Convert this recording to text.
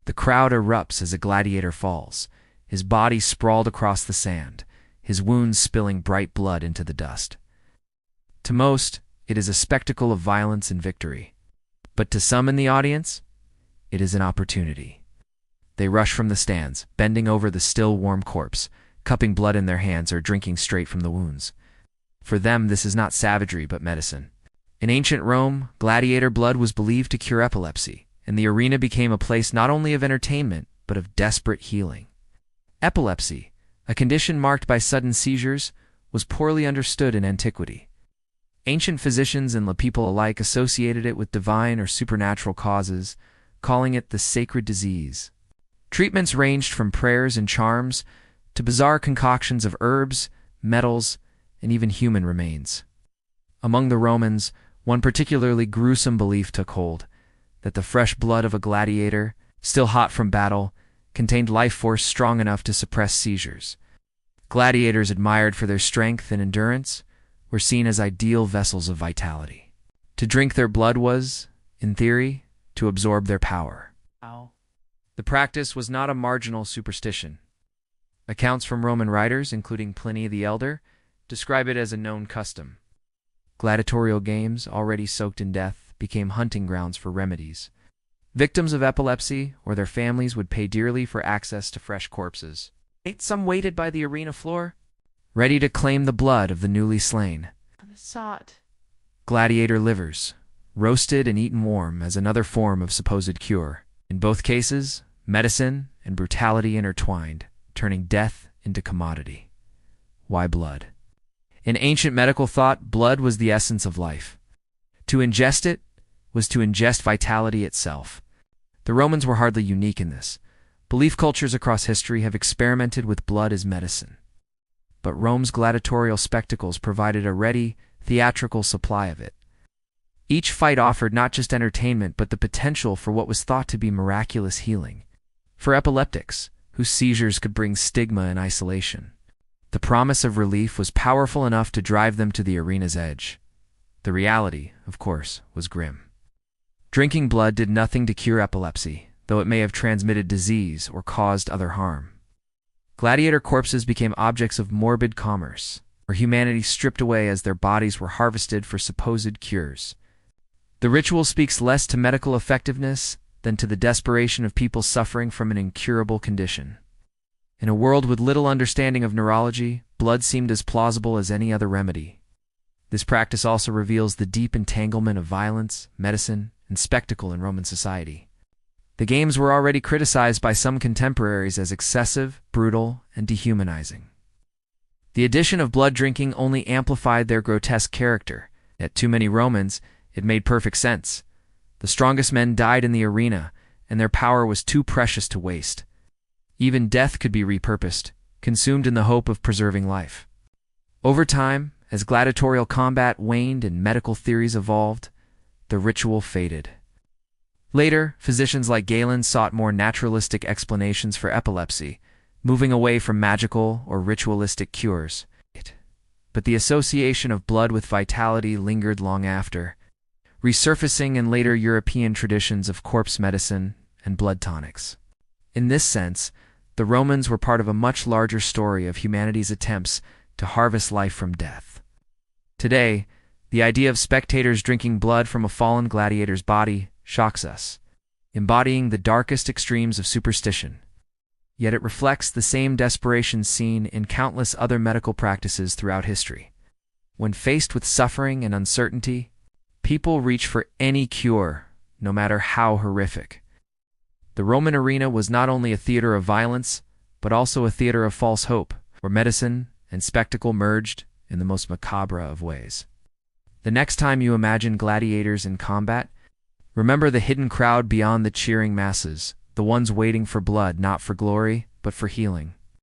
The crowd erupts as a gladiator falls, his body sprawled across the sand, his wounds spilling bright blood into the dust. To most, it is a spectacle of violence and victory. But to some in the audience, it is an opportunity. They rush from the stands, bending over the still warm corpse, cupping blood in their hands or drinking straight from the wounds. For them, this is not savagery but medicine. In ancient Rome, gladiator blood was believed to cure epilepsy, and the arena became a place not only of entertainment but of desperate healing. Epilepsy, a condition marked by sudden seizures, was poorly understood in antiquity. Ancient physicians and laypeople alike associated it with divine or supernatural causes, calling it the sacred disease. Treatments ranged from prayers and charms to bizarre concoctions of herbs, metals, and even human remains. Among the Romans, one particularly gruesome belief took hold, that the fresh blood of a gladiator, still hot from battle, contained life force strong enough to suppress seizures. Gladiators, admired for their strength and endurance, were seen as ideal vessels of vitality. To drink their blood was, in theory, to absorb their power. The practice was not a marginal superstition. Accounts from Roman writers, including Pliny the Elder, describe it as a known custom. Gladiatorial games, already soaked in death, became hunting grounds for remedies. Victims of epilepsy or their families would pay dearly for access to fresh corpses. Some waited by the arena floor, ready to claim the blood of the newly slain. Gladiator livers, roasted and eaten warm as another form of supposed cure. In both cases, medicine and brutality intertwined, turning death into commodity. Why blood? In ancient medical thought, blood was the essence of life. To ingest it was to ingest vitality itself. The Romans were hardly unique in this. Belief cultures across history have experimented with blood as medicine. But Rome's gladiatorial spectacles provided a ready, theatrical supply of it. Each fight offered not just entertainment but the potential for what was thought to be miraculous healing. For epileptics, whose seizures could bring stigma and isolation, the promise of relief was powerful enough to drive them to the arena's edge. The reality, of course, was grim. Drinking blood did nothing to cure epilepsy, though it may have transmitted disease or caused other harm. Gladiator corpses became objects of morbid commerce, where humanity stripped away as their bodies were harvested for supposed cures. The ritual speaks less to medical effectiveness than to the desperation of people suffering from an incurable condition. In a world with little understanding of neurology, blood seemed as plausible as any other remedy. This practice also reveals the deep entanglement of violence, medicine, and spectacle in Roman society. The games were already criticized by some contemporaries as excessive, brutal, and dehumanizing. The addition of blood drinking only amplified their grotesque character. Yet to many Romans, it made perfect sense. The strongest men died in the arena, and their power was too precious to waste. Even death could be repurposed, consumed in the hope of preserving life. Over time, as gladiatorial combat waned and medical theories evolved, the ritual faded. Later, physicians like Galen sought more naturalistic explanations for epilepsy, moving away from magical or ritualistic cures. But the association of blood with vitality lingered long after, resurfacing in later European traditions of corpse medicine and blood tonics. In this sense, the Romans were part of a much larger story of humanity's attempts to harvest life from death. Today, the idea of spectators drinking blood from a fallen gladiator's body shocks us, embodying the darkest extremes of superstition. Yet it reflects the same desperation seen in countless other medical practices throughout history. When faced with suffering and uncertainty, people reach for any cure, no matter how horrific. The Roman arena was not only a theater of violence, but also a theater of false hope, where medicine and spectacle merged in the most macabre of ways. The next time you imagine gladiators in combat, remember the hidden crowd beyond the cheering masses, the ones waiting for blood not for glory, but for healing.